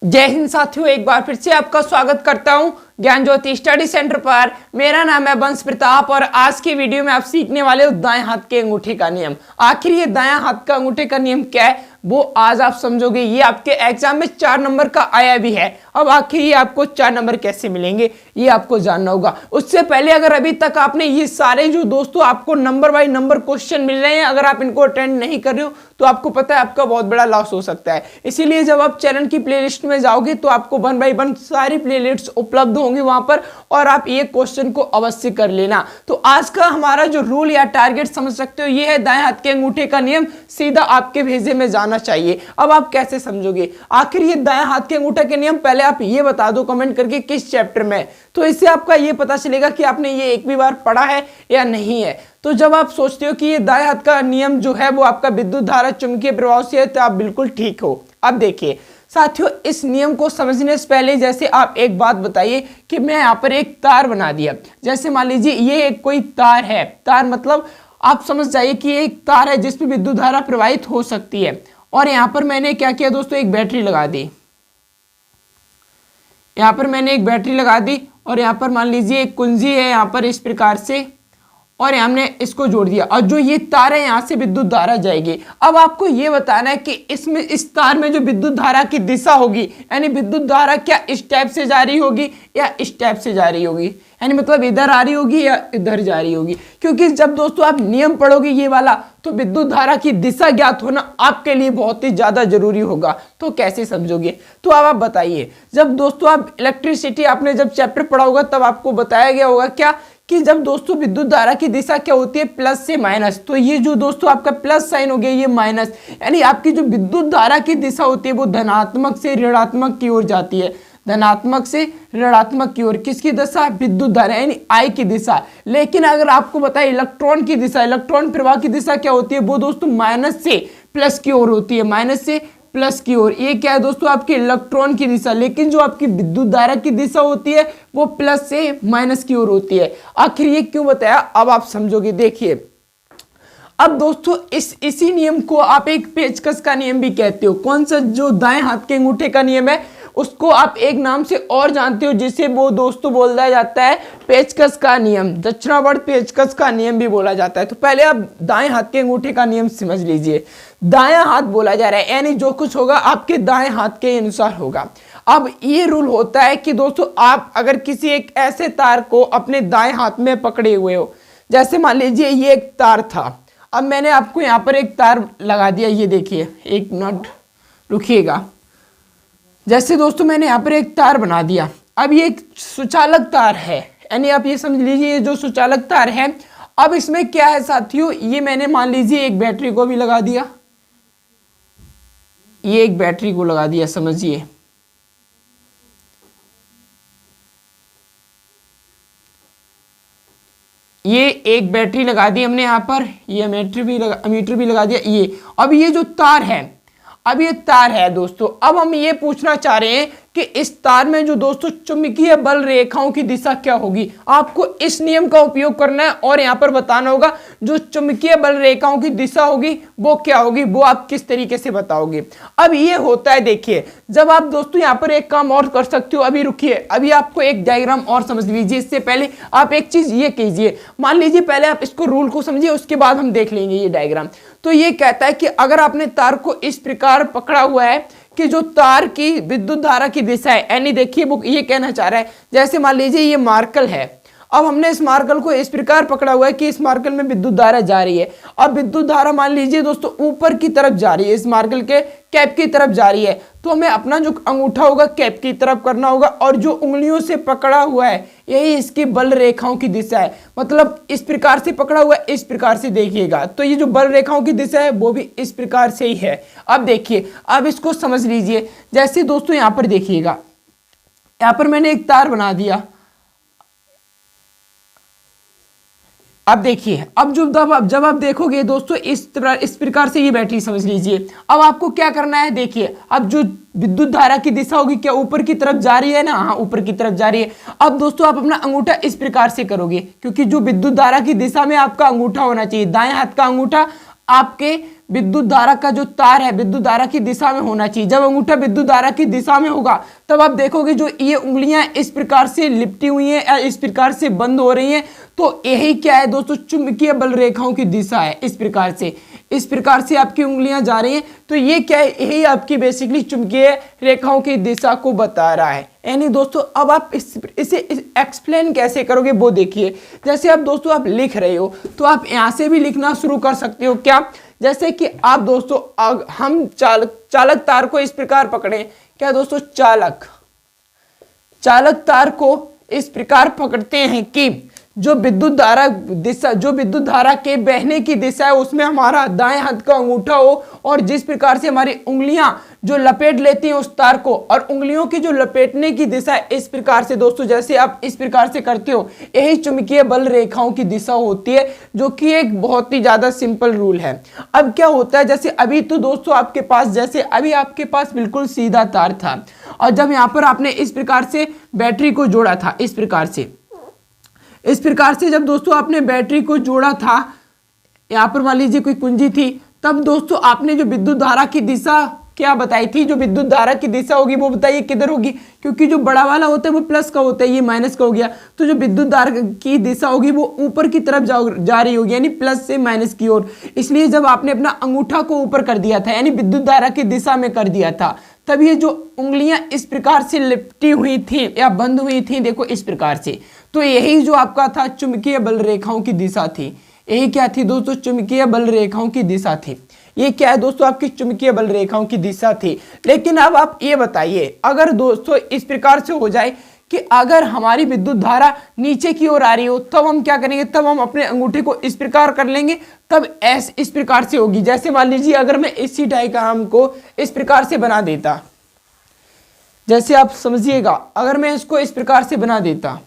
जय हिंद साथियों, एक बार फिर से आपका स्वागत करता हूं ज्ञान ज्योति स्टडी सेंटर पर। मेरा नाम है बंस प्रताप और आज की वीडियो में आप सीखने वाले हो दाएं हाथ के अंगूठे का नियम। आखिर ये दाएं हाथ का अंगूठे का नियम क्या है वो आज आप समझोगे। ये आपके एग्जाम में 4 नंबर का आया भी है। अब आखिर ये आपको 4 नंबर कैसे मिलेंगे ये आपको जानना होगा। उससे पहले अगर अभी तक आपने ये सारे जो दोस्तों आपको नंबर बाय नंबर क्वेश्चन मिल रहे हैं, अगर आप इनको अटेंड नहीं कर रहे हो तो आपको पता है आपका बहुत बड़ा लॉस हो सकता है। इसीलिए जब आप चैनल की प्लेलिस्ट में जाओगे तो आपको 1 बाय 1 सारी प्लेलिस्ट उपलब्ध होंगी वहां पर, और आप ये क्वेश्चन को अवश्य कर लेना। तो आज का हमारा जो रूल या टारगेट समझ सकते हो ये है दाएं हाथ के अंगूठे का नियम सीधा आपके भेजे में जाना चाहिए। अब आप कैसे समझोगे आखिर ये दाएं हाथ के अंगूठे के नियम? पहले आप ये बता दो कमेंट करके किस चैप्टर में, तो इससे आपका ये पता चलेगा कि आपने ये एक भी बार पढ़ा है या नहीं है। तो जब आप सोचते हो कि ये दाएं हाथ का नियम जो है वो आपका विद्युत धारा चुंबकीय प्रभाव से है तो आप बिल्कुल ठीक हो। अब देखिए साथियों, इस नियम को समझने से पहले जैसे आप एक बात बताइए कि मैं यहाँ पर एक तार बना दिया। जैसे मान लीजिए ये एक कोई तार है, तार मतलब आप समझ जाइए कि ये एक तार है जिसमें विद्युत धारा प्रवाहित हो सकती है। और यहाँ पर मैंने क्या किया दोस्तों, एक बैटरी लगा दी। यहाँ पर मैंने एक बैटरी लगा दी और यहाँ पर मान लीजिए एक कुंजी है यहाँ पर इस प्रकार से, और हमने इसको जोड़ दिया और जो ये तार है यहाँ से विद्युत धारा जाएगी। अब आपको ये बताना है कि इसमें इस तार में जो विद्युत धारा की दिशा होगी, यानी विद्युत धारा क्या इस टाइप से जा रही होगी या इस टाइप से जा रही होगी, यानी मतलब इधर आ रही होगी या इधर जा रही होगी। क्योंकि जब दोस्तों आप नियम पढ़ोगे ये वाला तो विद्युत धारा की दिशा ज्ञात होना आपके लिए बहुत ही ज्यादा जरूरी होगा। तो कैसे समझोगे? तो अब आप बताइए, जब दोस्तों आप इलेक्ट्रिसिटी आपने जब चैप्टर पढ़ा होगा तब आपको बताया गया होगा क्या कि जब दोस्तों विद्युत धारा की दिशा क्या होती है, प्लस से माइनस। तो ये जो दोस्तों आपका प्लस साइन हो गया ये माइनस, यानी आपकी जो विद्युत धारा की दिशा होती है वो धनात्मक से ऋणात्मक की ओर जाती है। धनात्मक से ऋणात्मक की ओर किसकी दिशा? विद्युत धारा यानी आई की दिशा। लेकिन अगर आपको बताए इलेक्ट्रॉन की दिशा, इलेक्ट्रॉन प्रवाह की दिशा क्या होती है, वो दोस्तों माइनस से प्लस की ओर होती है, माइनस से प्लस की ओर। ये क्या है दोस्तों? आपकी इलेक्ट्रॉन की दिशा। लेकिन जो आपकी विद्युत धारा की दिशा होती है वो प्लस से माइनस की ओर होती है। आखिर ये क्यों बताया अब आप समझोगे। देखिए अब दोस्तों इसी नियम को आप एक पेचकस का नियम भी कहते हो। कौन सा? जो दाएं हाथ के अंगूठे का नियम है उसको आप एक नाम से और जानते हो जिसे वो दोस्तों बोला जाता है पेचकस का नियम, दक्षिणावर्त पेचकस का नियम भी बोला जाता है। तो पहले आप दाएं हाथ के अंगूठे का नियम समझ लीजिए। दायां हाथ बोला जा रहा है यानी जो कुछ होगा आपके दाएं हाथ के अनुसार होगा। अब ये रूल होता है कि दोस्तों आप अगर किसी एक ऐसे तार को अपने दाएं हाथ में पकड़े हुए हो, जैसे मान लीजिए ये एक तार था, अब मैंने आपको यहाँ पर एक तार लगा दिया। ये देखिए, एक मिनट रुकिएगा। जैसे दोस्तों मैंने यहाँ पर एक तार बना दिया। अब ये एक सुचालक तार है, यानी आप ये समझ लीजिए ये जो सुचालक तार है। अब इसमें क्या है साथियों, ये मैंने मान लीजिए एक बैटरी को भी लगा दिया, ये एक बैटरी को लगा दिया, समझिए। ये एक बैटरी लगा दी हमने यहाँ पर, ये मीटर भी लगा दिया। ये अब ये जो तार है, अब ये तार है दोस्तों। अब हम ये पूछना चाह रहे हैं कि इस तार में जो दोस्तों चुंबकीय बल रेखाओं की दिशा क्या होगी। आपको इस नियम का उपयोग करना है और यहाँ पर बताना होगा जो चुंबकीय बल रेखाओं की दिशा होगी वो क्या होगी, वो आप किस तरीके से बताओगे। अब ये होता है, देखिए जब आप दोस्तों यहाँ पर एक काम और कर सकते हो। अभी रुकिए, अभी आपको एक डायग्राम और समझ लीजिए। इससे पहले आप एक चीज ये कीजिए, मान लीजिए पहले आप इसको रूल को समझिए, उसके बाद हम देख लेंगे ये डायग्राम। तो ये कहता है कि अगर आपने तार को इस प्रकार पकड़ा हुआ है कि जो तार की विद्युत धारा की दिशा है, यानी देखिए वो ये कहना चाह रहा है, जैसे मान लीजिए ये मार्कल है। अब हमने इस मार्कल को इस प्रकार पकड़ा हुआ है कि इस मार्कल में विद्युत धारा जा रही है। अब विद्युत धारा मान लीजिए दोस्तों ऊपर की तरफ जा रही है, इस मार्कल के कैप की तरफ जा रही है। तो हमें अपना जो अंगूठा होगा कैप की तरफ करना होगा और जो उंगलियों से पकड़ा हुआ है यही इसकी बल रेखाओं की दिशा है। मतलब इस प्रकार से पकड़ा हुआ है, इस प्रकार से देखिएगा तो ये जो बल रेखाओं की दिशा है वो भी इस प्रकार से ही है। अब देखिए, अब इसको समझ लीजिए। जैसे दोस्तों यहाँ पर देखिएगा, यहाँ पर मैंने एक तार बना दिया। अब देखिए, अब जब आप देखोगे दोस्तों इस प्रकार से ये बैटरी समझ लीजिए। अब आपको क्या करना है, देखिए अब जो विद्युत धारा की दिशा होगी क्या ऊपर की तरफ जा रही है ना? हाँ, ऊपर की तरफ जा रही है। अब दोस्तों आप अपना अंगूठा इस प्रकार से करोगे, क्योंकि जो विद्युत धारा की दिशा में आपका अंगूठा होना चाहिए, दाएं हाथ का अंगूठा आपके विद्युत धारा का जो तार है विद्युत धारा की दिशा में होना चाहिए। जब अंगूठा विद्युत धारा की दिशा में होगा तब आप देखोगे जो ये उंगलियां इस प्रकार से लिपटी हुई हैं या इस प्रकार से बंद हो रही हैं, तो यही क्या है दोस्तों, चुंबकीय बल रेखाओं की दिशा है। इस प्रकार से आपकी उंगलियां जा रही हैं, तो ये क्या है, यही आपकी बेसिकली चुंबकीय रेखाओं की दिशा को बता रहा है। यानी दोस्तों अब आप इसे एक्सप्लेन कैसे करोगे वो देखिए। जैसे अब दोस्तों आप लिख रहे हो तो आप यहाँ से भी लिखना शुरू कर सकते हो। क्या, जैसे कि आप दोस्तों हम चालक तार को इस प्रकार पकड़े, क्या दोस्तों, चालक तार को इस प्रकार पकड़ते हैं कि जो विद्युत धारा के बहने की दिशा है उसमें हमारा दाएं हाथ का अंगूठा हो, और जिस प्रकार से हमारी उंगलियां जो लपेट लेती हैं उस तार को, और उंगलियों की जो लपेटने की दिशा है इस प्रकार से दोस्तों, जैसे आप इस प्रकार से करते हो, यही चुंबकीय बल रेखाओं की दिशा होती है, जो कि एक बहुत ही ज्यादा सिंपल रूल है। अब क्या होता है, जैसे अभी तो दोस्तों आपके पास बिल्कुल सीधा तार था, और जब यहाँ पर आपने इस प्रकार से बैटरी को जोड़ा था, इस प्रकार से जब दोस्तों आपने बैटरी को जोड़ा था, यहाँ पर मान लीजिए कोई कुंजी थी, तब दोस्तों आपने जो विद्युत धारा की दिशा क्या बताई थी, जो विद्युत धारा की दिशा होगी वो बताइए किधर होगी, क्योंकि जो बड़ा वाला होता है वो प्लस का होता है, ये माइनस का हो गया, तो जो विद्युत धारा की दिशा होगी वो ऊपर की तरफ जा रही होगी, यानी प्लस से माइनस की ओर। इसलिए जब आपने अपना अंगूठा को ऊपर कर दिया था, यानी विद्युत धारा की दिशा में कर दिया था, तब ये जो उंगलियां इस प्रकार से लिपटी हुई थी या बंद हुई थी, देखो इस प्रकार से, तो यही जो आपका था चुंबकीय बल रेखाओं की दिशा थी। यही क्या थी दोस्तों, चुंबकीय बल रेखाओं की दिशा थी। ये क्या है दोस्तों, आपकी चुंबकीय बल रेखाओं की दिशा थी। लेकिन अब आप ये बताइए, अगर दोस्तों इस प्रकार से हो जाए कि अगर हमारी विद्युत धारा नीचे की ओर आ रही हो, तब हम क्या करेंगे, तब हम अपने अंगूठे को इस प्रकार कर लेंगे, तब इस प्रकार से होगी। जैसे मान लीजिए अगर मैं इसी डायग्राम को इस प्रकार से बना देता, जैसे आप समझिएगा, अगर मैं इसको इस प्रकार से बना देता,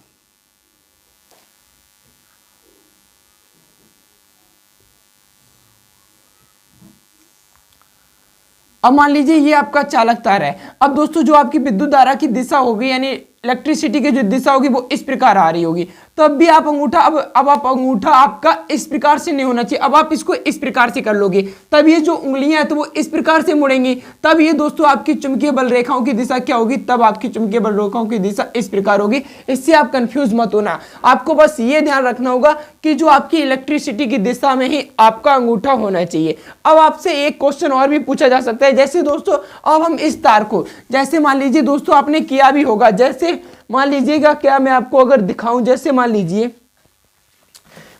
अब मान लीजिए ये आपका चालक तार है। अब दोस्तों जो आपकी विद्युत धारा की दिशा होगी, यानी इलेक्ट्रिसिटी की जो दिशा होगी वो इस प्रकार आ रही होगी, तो अब भी आप अंगूठा अब आप अंगूठा आपका इस प्रकार से नहीं होना चाहिए, अब आप इसको इस प्रकार से कर लोगे, तब ये जो उंगलियां हैं तो वो इस प्रकार से मुड़ेंगी, तब ये दोस्तों आपकी चुंबकीय बल रेखाओं की दिशा क्या होगी, तब आपकी चुंबकीय बल रेखाओं की दिशा इस प्रकार होगी। इससे आप कंफ्यूज मत होना, आपको बस ये ध्यान रखना होगा कि जो आपकी इलेक्ट्रिसिटी की दिशा में ही आपका अंगूठा होना चाहिए। अब आपसे एक क्वेश्चन और भी पूछा जा सकता है, जैसे दोस्तों अब हम इस तार को, जैसे मान लीजिए दोस्तों आपने किया भी होगा, जैसे मान लीजिएगा, क्या मैं आपको अगर दिखाऊं, जैसे मान लीजिए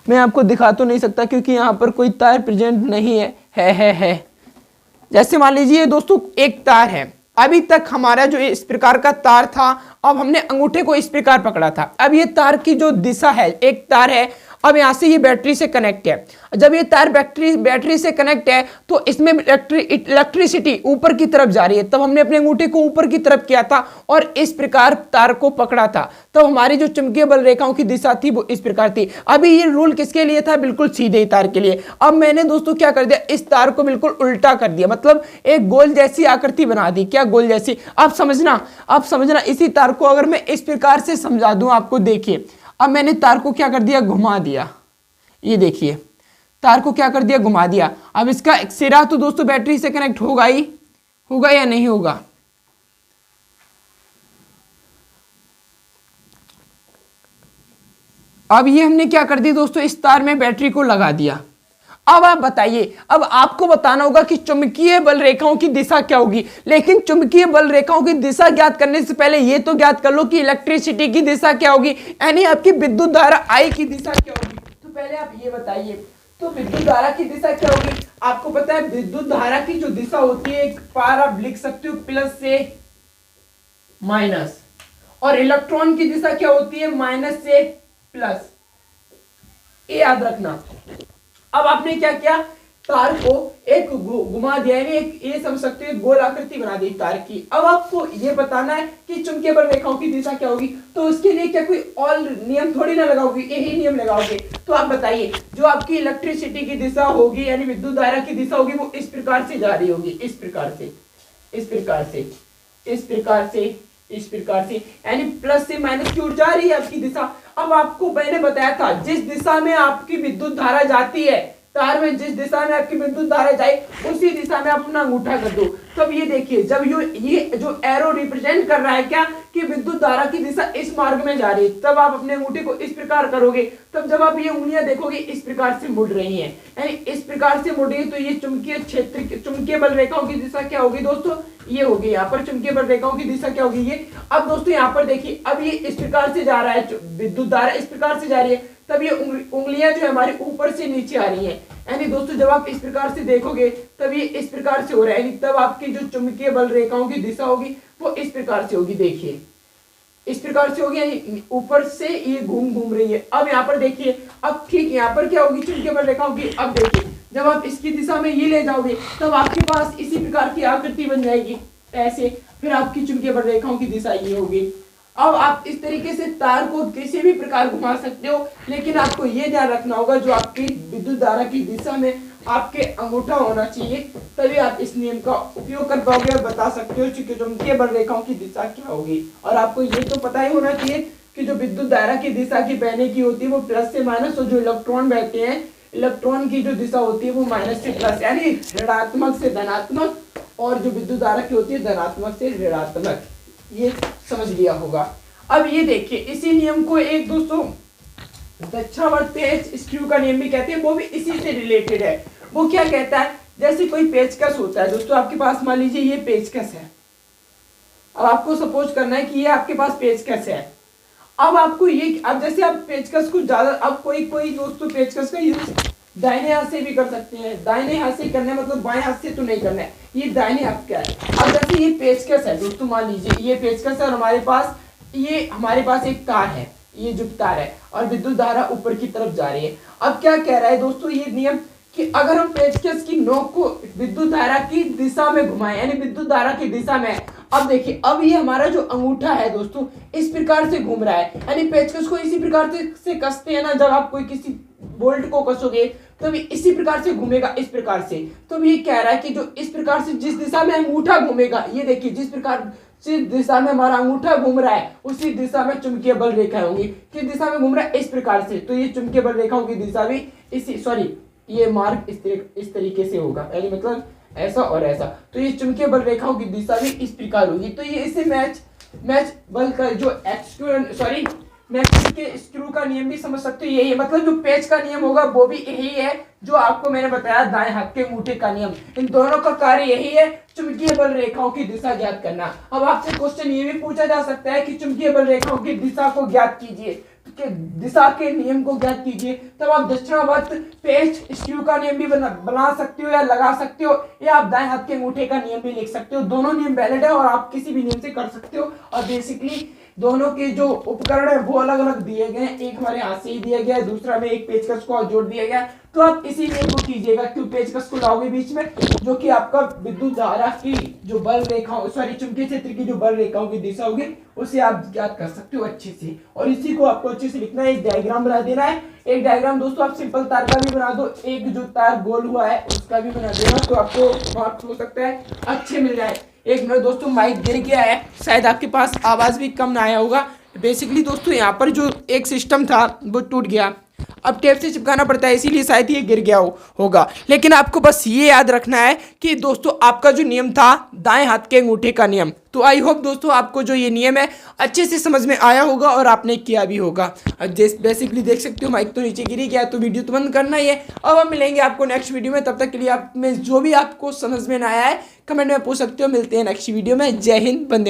मैं आपको दिखा तो नहीं सकता क्योंकि यहां पर कोई तार प्रेजेंट नहीं है। जैसे मान लीजिए दोस्तों एक तार है, अभी तक हमारा जो इस प्रकार का तार था, अब हमने अंगूठे को इस प्रकार पकड़ा था, अब ये तार की जो दिशा है, एक तार है, अब यहां से ये बैटरी से कनेक्ट है, जब ये तार बैटरी से कनेक्ट है तो इसमें इलेक्ट्रिसिटी ऊपर की तरफ जा रही है, तब हमने अपने अंगूठे को ऊपर की तरफ किया था और इस प्रकार तार को पकड़ा था, तब हमारी जो चुंबकीय बल रेखाओं की दिशा थी वो इस प्रकार थी। अभी ये रूल किसके लिए था, बिल्कुल सीधे ही तार के लिए। अब मैंने दोस्तों क्या कर दिया, इस तार को बिल्कुल उल्टा कर दिया, मतलब एक गोल जैसी आकृति बना दी। क्या गोल जैसी, आप समझना इसी तार को अगर मैं इस प्रकार से समझा दूं आपको, देखिए अब मैंने तार को क्या कर दिया, घुमा दिया, ये देखिए तार को क्या कर दिया, घुमा दिया। अब इसका सिरा तो दोस्तों बैटरी से कनेक्ट होगा या नहीं होगा, अब ये हमने क्या कर दिया दोस्तों, इस तार में बैटरी को लगा दिया। अब आप बताइए, अब आपको बताना होगा कि चुंबकीय बल रेखाओं की दिशा क्या होगी, लेकिन चुंबकीय बल रेखाओं की दिशा ज्ञात करने से पहले ये तो ज्ञात कर लो कि इलेक्ट्रिसिटी की दिशा क्या होगी, यानी आपकी विद्युत धारा आई की दिशा क्या होगी। तो पहले आप ये बताइए, तो विद्युत धारा की दिशा क्या होगी, आपको पता है विद्युत धारा की जो दिशा होती है, एक बार आप लिख सकते हो प्लस से माइनस, और इलेक्ट्रॉन की दिशा क्या होती है, माइनस से प्लस, ये याद रखना। अब आपने क्या किया, तार को एक घुमा दिया, यानी एक ये समझ सकते हो एक गोल आकृति बना दी तार की। अब आपको ये बताना है कि चुंबकीय बल रेखाओं की दिशा क्या होगी, तो उसके लिए क्या कोई और नियम थोड़ी ना लगाओगे, यही नियम लगाओगे। तो आप बताइए, जो आपकी इलेक्ट्रिसिटी की दिशा होगी, यानी विद्युत धारा की दिशा होगी, वो इस प्रकार से जा रही होगी, इस प्रकार से, इस प्रकार से, इस प्रकार से, इस प्रकार से, यानी प्लस से माइनस की ओर जा रही है आपकी दिशा। अब आपको मैंने बताया था, जिस दिशा में आपकी विद्युत धारा जाती है तार में जिस दिशा में आपकी विद्युत धारा जाए उसी दिशा में आप अपना अंगूठा कर दो। तब ये देखिए, जब ये जो एरो रिप्रेजेंट कर रहा है क्या कि विद्युत धारा की दिशा इस मार्ग में जा रही है, तब आप अपने अंगूठे को इस प्रकार करोगे। तब जब आप ये उंगलियां देखोगे इस प्रकार से मुड़ रही हैं, यानी इस प्रकार से मुड़ रही है, तो ये चुंबकीय क्षेत्र, चुंबकीय बल रेखाओं की दिशा क्या होगी दोस्तों, ये होगी। यहाँ पर चुंबकीय बल रेखाओं की दिशा क्या होगी, ये। अब दोस्तों यहाँ पर देखिए, अब ये इस प्रकार से जा रहा है, विद्युत धारा इस प्रकार से जा रही है, तब ये उंगलियां जो हमारी ऊपर से नीचे आ रही हैं, यानी दोस्तों जब आप इस प्रकार से देखोगे तब ये इस प्रकार से हो रहा है, यानी तब आपकी जो चुंबकीय बल रेखाओं की दिशा होगी वो इस प्रकार से होगी। देखिए इस प्रकार से होगी, यानी ऊपर से ये घूम रही है। अब यहाँ पर देखिए, अब ठीक यहाँ पर क्या होगी चुंबकीय बल रेखाओं की। अब देखिए जब आप इसकी दिशा में ये ले जाओगे तब आपके पास इसी प्रकार की आकृति बन जाएगी ऐसे, फिर आपकी चुंबकीय बल रेखाओं की दिशा ये होगी। अब आप इस तरीके से तार को किसी भी प्रकार घुमा सकते हो, लेकिन आपको ये ध्यान रखना होगा जो आपकी विद्युत धारा की दिशा में आपके अंगूठा होना चाहिए, तभी आप इस नियम का उपयोग कर पाओगे और बता सकते हो कि चुंबकीय बल रेखाओं की दिशा क्या होगी। और आपको ये तो पता ही होना चाहिए कि जो विद्युत धारा की दिशा की बहने की होती है वो प्लस से माइनस, और जो इलेक्ट्रॉन बहते हैं, इलेक्ट्रॉन की जो दिशा होती है वो माइनस से प्लस, यानी ऋणात्मक से धनात्मक, और जो विद्युत धारा की होती है धनात्मक से ऋणात्मक। ये समझ लिया होगा। अब ये देखिए, इसी नियम को एक दोस्तों दक्षिणावर्त पेच स्क्रू का नियम भी कहते हैं, वो भी इसी से रिलेटेड है। वो क्या कहता है, जैसे कोई पेचकस होता है दोस्तों, आपके पास मान लीजिए ये पेचकस है। अब आपको सपोज करना है कि ये आपके पास पेचकस है। अब आपको ये, अब जैसे आप पेचकस को ज्यादा, अब कोई दोस्तों पेचकस का यूज दाहिने हाथ से भी कर सकते हैं। दाहिने हाथ से करना है मतलब बाएं हाथ से तो नहीं करना है, ये दाहिने हाथ का है। अब जैसे ये पेचकस है दोस्तों, मान लीजिए ये पेचकस है और हमारे पास एक तार है, ये जो तार है, और विद्युत धारा ऊपर की तरफ जा रही है। अब क्या कह रहा है दोस्तों ये नियम कि अगर हम पेचकस की नोक को विद्युत धारा की दिशा में घुमाएं, यानी विद्युत धारा की दिशा में, अब देखिए अब ये हमारा जो अंगूठा है दोस्तों इस प्रकार से घूम रहा है, यानी पेचकस को इसी प्रकार से कसते हैं ना, जब आप कोई किसी बोल्ट को कसोगे तो भी इसी प्रकार से घूमेगा, इस प्रकार से। तो ये कह रहा है कि जो इस प्रकार से जिस दिशा में अंगूठा घूमेगा, ये देखिए जिस प्रकार जिस दिशा में हमारा अंगूठा घूम रहा है उसी दिशा में चुंबकीय बल रेखाएं होंगी। किस दिशा में घूम रहा है, इस प्रकार से, तो ये चुंबकीय बल रेखाओं की दिशा भी ये मार्ग इस तरीके से होगा, यानी मतलब ऐसा और ऐसा। तो ये चुंबकीय बल रेखाओं की दिशा भी इस प्रकार होगी। तो ये इसे मैच बल का जो मैक्स के स्क्रू का नियम भी समझ सकते हो, यही है। मतलब जो पेच का नियम होगा वो भी यही है जो आपको मैंने बताया दाएं हाथ के अंगूठे का नियम। इन दोनों का कार्य यही है, चुंबकीय बल रेखाओं की दिशा ज्ञात करना। अब आपसे क्वेश्चन ये भी पूछा जा सकता है कि चुंबकीय बल रेखाओं की दिशा को ज्ञात कीजिए, दिशा के नियम को ज्ञात कीजिए। तब आप दक्षिणावर्त पेच स्क्रू का नियम भी बना सकते हो या लगा सकते हो, या आप दाएं हाथ के अंगूठे का नियम भी लिख सकते हो। दोनों नियम वैलिड है और आप किसी भी नियम से कर सकते हो। और बेसिकली दोनों के जो उपकरण है वो अलग अलग दिए गए हैं, एक हमारे हाथ से ही दिया गया है, दूसरा में एक पेचकस को जोड़ दिया गया है। तो आप इसी नियम को कीजिएगा, क्यों पेचकस को लाओगे बीच में, जो कि आपका विद्युत धारा की जो बल रेखाओं चुंबकीय क्षेत्र की जो बल रेखाओं की दिशा होगी उसे आप ज्ञात कर सकते हो अच्छे से। और इसी को आपको अच्छे से लिखना है, एक डायग्राम बना देना है। एक डायग्राम दोस्तों आप सिंपल तार का भी बना दो, एक जो तार गोल हुआ है उसका भी बना देना, तो आपको मार्क्स हो सकता है अच्छे मिल जाए। एक मिनट दोस्तों, माइक गिर गया है, शायद आपके पास आवाज़ भी कम ना आया होगा। बेसिकली दोस्तों यहाँ पर जो एक सिस्टम था वो टूट गया, अब टेप से चिपकाना पड़ता है, इसीलिए शायद ये गिर गया होगा। लेकिन आपको बस ये याद रखना है कि दोस्तों आपका जो नियम था दाएं हाथ के अंगूठे का नियम। तो आई होप दोस्तों आपको जो ये नियम है अच्छे से समझ में आया होगा और आपने किया भी होगा। बेसिकली देख सकते हो माइक तो नीचे गिर ही गया, तो वीडियो तो बंद करना ही है। अब हम मिलेंगे आपको नेक्स्ट वीडियो में, तब तक के लिए आप में जो भी आपको समझ में ना आया है कमेंट में पूछ सकते हो। मिलते हैं नेक्स्ट वीडियो में। जय हिंद, वंदे।